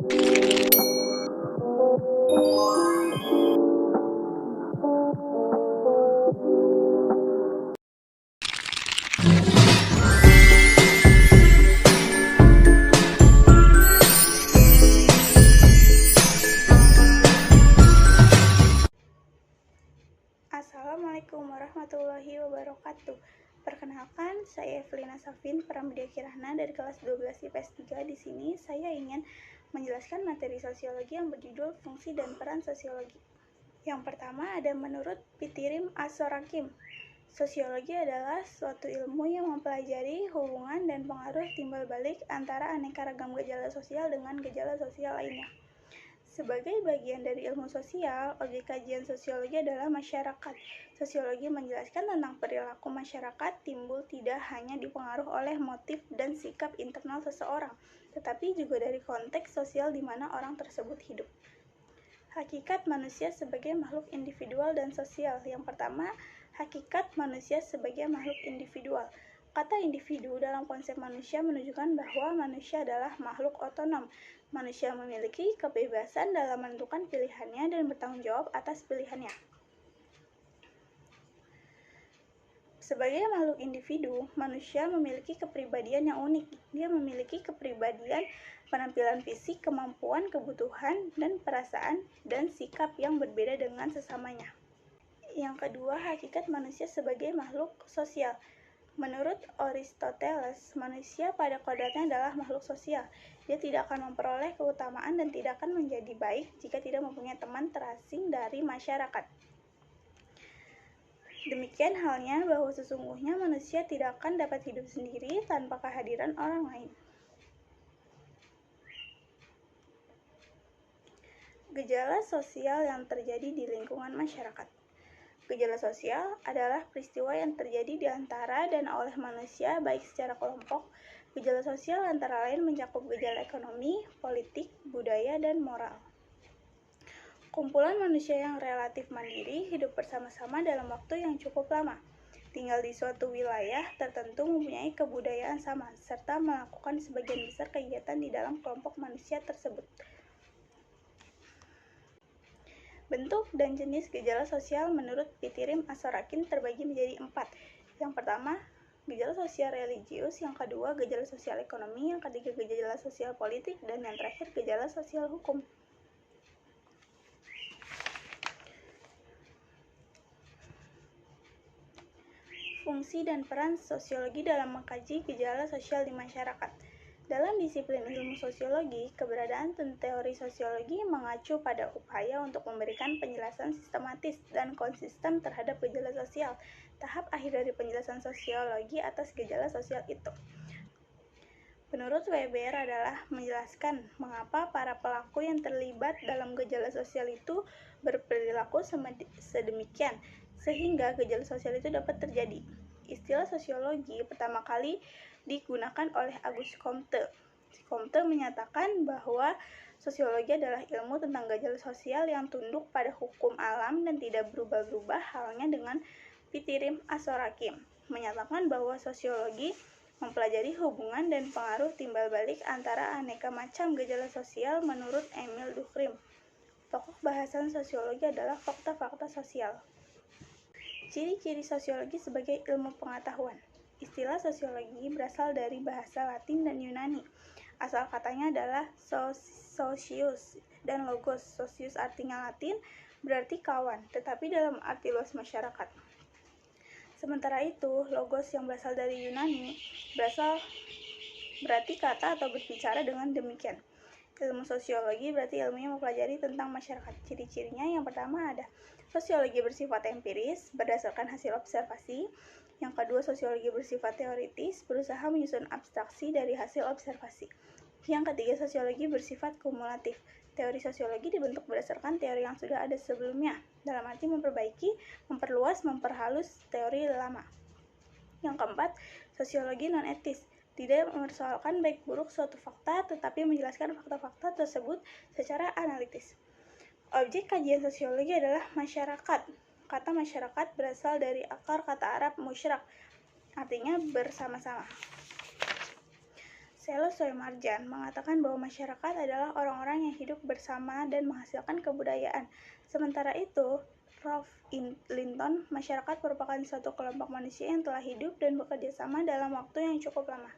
Assalamualaikum warahmatullahi wabarakatuh. Perkenalkan, saya Evelina Safin Pramudia Kirana dari kelas 12 IPS 3. Di sini saya ingin menjelaskan materi sosiologi yang berjudul Fungsi dan Peran Sosiologi. Yang pertama ada menurut Pitirim As-Sorakim. Sosiologi adalah suatu ilmu yang mempelajari hubungan dan pengaruh timbal balik antara aneka ragam gejala sosial dengan gejala sosial lainnya. Sebagai bagian dari ilmu sosial, objek kajian sosiologi adalah masyarakat. Sosiologi menjelaskan tentang perilaku masyarakat timbul tidak hanya dipengaruhi oleh motif dan sikap internal seseorang, tetapi juga dari konteks sosial di mana orang tersebut hidup. Hakikat manusia sebagai makhluk individual dan sosial. Yang pertama, hakikat manusia sebagai makhluk individual. Kata individu dalam konsep manusia menunjukkan bahwa manusia adalah makhluk otonom. Manusia memiliki kebebasan dalam menentukan pilihannya dan bertanggung jawab atas pilihannya. Sebagai makhluk individu, manusia memiliki kepribadian yang unik. Dia memiliki kepribadian, penampilan fisik, kemampuan, kebutuhan, dan perasaan dan sikap yang berbeda dengan sesamanya. Yang kedua, hakikat manusia sebagai makhluk sosial. Menurut Aristoteles, manusia pada kodratnya adalah makhluk sosial. Dia tidak akan memperoleh keutamaan dan tidak akan menjadi baik jika tidak mempunyai teman terasing dari masyarakat. Demikian halnya bahwa sesungguhnya manusia tidak akan dapat hidup sendiri tanpa kehadiran orang lain. Gejala sosial yang terjadi di lingkungan masyarakat. Gejala sosial adalah peristiwa yang terjadi di antara dan oleh manusia baik secara kelompok. Gejala sosial antara lain mencakup gejala ekonomi, politik, budaya, dan moral. Kumpulan manusia yang relatif mandiri hidup bersama-sama dalam waktu yang cukup lama. Tinggal di suatu wilayah tertentu mempunyai kebudayaan sama, serta melakukan sebagian besar kegiatan di dalam kelompok manusia tersebut. Bentuk dan jenis gejala sosial menurut Pitirim As-Sorakim terbagi menjadi 4. Yang pertama, gejala sosial religius, yang kedua, gejala sosial ekonomi, yang ketiga, gejala sosial politik, dan yang terakhir, gejala sosial hukum. Fungsi dan peran sosiologi dalam mengkaji gejala sosial di masyarakat. Dalam disiplin ilmu sosiologi, keberadaan teori sosiologi mengacu pada upaya untuk memberikan penjelasan sistematis dan konsisten terhadap gejala sosial. Tahap akhir dari penjelasan sosiologi atas gejala sosial itu, menurut Weber, adalah menjelaskan mengapa para pelaku yang terlibat dalam gejala sosial itu berperilaku sedemikian, sehingga gejala sosial itu dapat terjadi. Istilah sosiologi pertama kali digunakan oleh Auguste Comte. Comte menyatakan bahwa sosiologi adalah ilmu tentang gejala sosial yang tunduk pada hukum alam dan tidak berubah-ubah, halnya dengan Pitirim As-Sorakim menyatakan bahwa sosiologi mempelajari hubungan dan pengaruh timbal balik antara aneka macam gejala sosial. Menurut Emile Durkheim, pokok bahasan sosiologi adalah fakta-fakta sosial. Ciri-ciri sosiologi sebagai ilmu pengetahuan. Istilah sosiologi berasal dari bahasa Latin dan Yunani. Asal katanya adalah socius dan logos. Socius artinya Latin, berarti kawan, tetapi dalam arti luas masyarakat. Sementara itu, logos yang berasal dari Yunani berarti kata atau berbicara dengan demikian. Ilmu sosiologi berarti ilmu yang mempelajari tentang masyarakat. Ciri-cirinya yang pertama ada sosiologi bersifat empiris, berdasarkan hasil observasi. Yang kedua, sosiologi bersifat teoritis, berusaha menyusun abstraksi dari hasil observasi. Yang ketiga, sosiologi bersifat kumulatif. Teori sosiologi dibentuk berdasarkan teori yang sudah ada sebelumnya, dalam arti memperbaiki, memperluas, memperhalus teori lama. Yang keempat, sosiologi non-etis. Tidak mempersoalkan baik buruk suatu fakta, tetapi menjelaskan fakta-fakta tersebut secara analitis. Objek kajian sosiologi adalah masyarakat. Kata masyarakat berasal dari akar kata Arab musyrak, artinya bersama-sama. Selo Soemarjan mengatakan bahwa masyarakat adalah orang-orang yang hidup bersama dan menghasilkan kebudayaan. Sementara itu, Ralph Linton, masyarakat merupakan suatu kelompok manusia yang telah hidup dan bekerja sama dalam waktu yang cukup lama.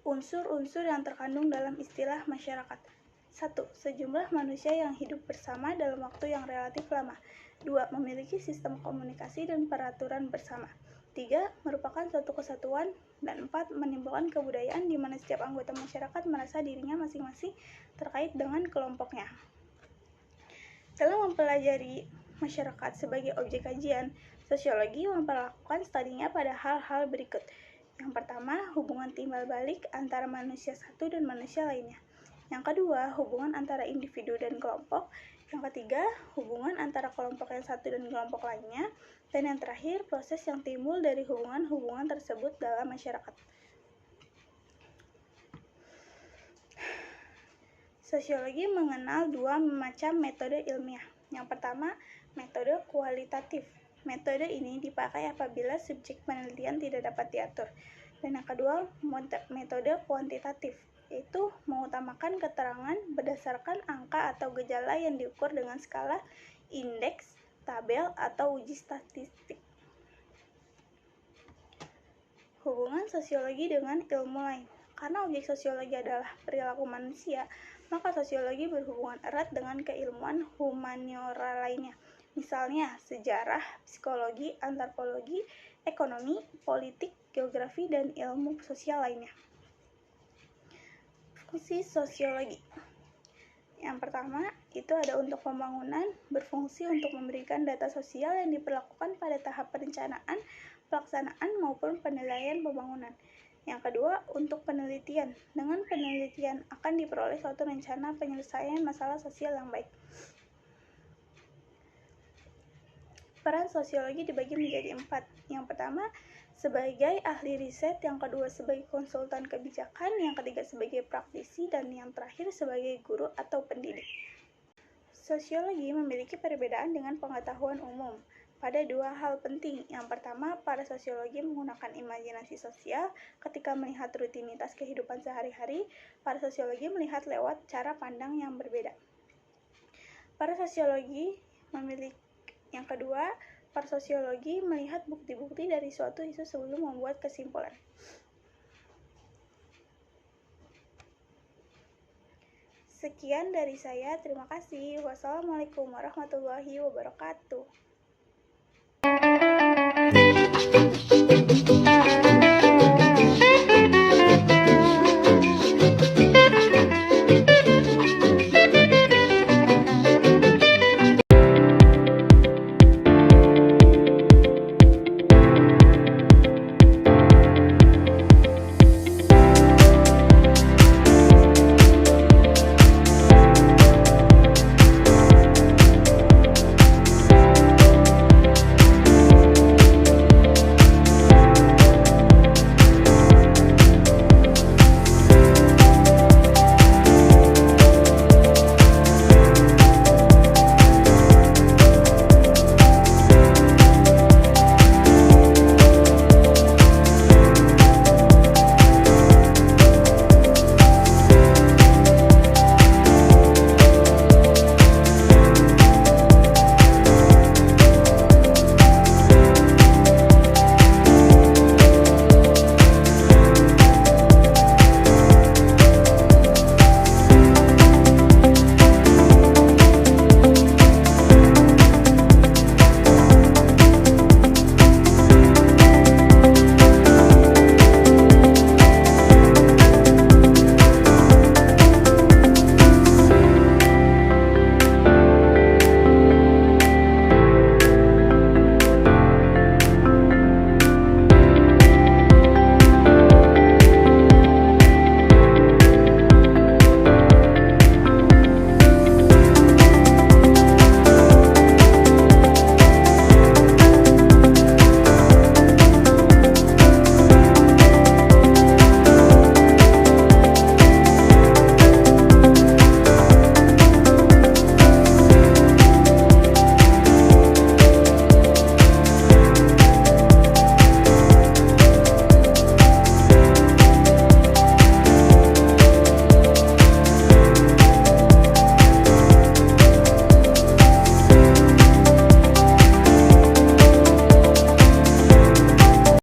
Unsur-unsur yang terkandung dalam istilah masyarakat. 1. Sejumlah manusia yang hidup bersama dalam waktu yang relatif lama. 2. Memiliki sistem komunikasi dan peraturan bersama. 3. Merupakan suatu kesatuan. Dan 4. Menimbulkan kebudayaan di mana setiap anggota masyarakat merasa dirinya masing-masing terkait dengan kelompoknya. Dalam mempelajari masyarakat sebagai objek kajian, sosiologi memperlakukan studinya pada hal-hal berikut. Yang pertama, hubungan timbal balik antara manusia satu dan manusia lainnya. Yang kedua, hubungan antara individu dan kelompok. Yang ketiga, hubungan antara kelompok yang satu dan kelompok lainnya. Dan yang terakhir, proses yang timbul dari hubungan-hubungan tersebut dalam masyarakat. Sosiologi mengenal dua macam metode ilmiah. Yang pertama, metode kualitatif. Metode ini dipakai apabila subjek penelitian tidak dapat diatur. Dan yang kedua, metode kuantitatif, yaitu mengutamakan keterangan berdasarkan angka atau gejala yang diukur dengan skala, indeks, tabel, atau uji statistik. Hubungan sosiologi dengan ilmu lain. Karena objek sosiologi adalah perilaku manusia, maka sosiologi berhubungan erat dengan keilmuan humaniora lainnya. Misalnya, sejarah, psikologi, antropologi, ekonomi, politik, geografi, dan ilmu sosial lainnya. Fungsi sosiologi. Yang pertama, itu ada untuk pembangunan, berfungsi untuk memberikan data sosial yang diperlakukan pada tahap perencanaan, pelaksanaan, maupun penilaian pembangunan. Yang kedua, untuk penelitian. Dengan penelitian akan diperoleh suatu rencana penyelesaian masalah sosial yang baik. Peran sosiologi dibagi menjadi 4. Yang pertama, sebagai ahli riset, yang kedua sebagai konsultan kebijakan, yang ketiga sebagai praktisi, dan yang terakhir sebagai guru atau pendidik. Sosiologi memiliki perbedaan dengan pengetahuan umum pada dua hal penting. Yang pertama, para sosiologi menggunakan imajinasi sosial ketika melihat rutinitas kehidupan sehari-hari. Para sosiologi melihat lewat cara pandang yang berbeda. Para sosiologi yang kedua, para sosiologi melihat bukti-bukti dari suatu isu sebelum membuat kesimpulan. Sekian dari saya, terima kasih. Wassalamualaikum warahmatullahi wabarakatuh.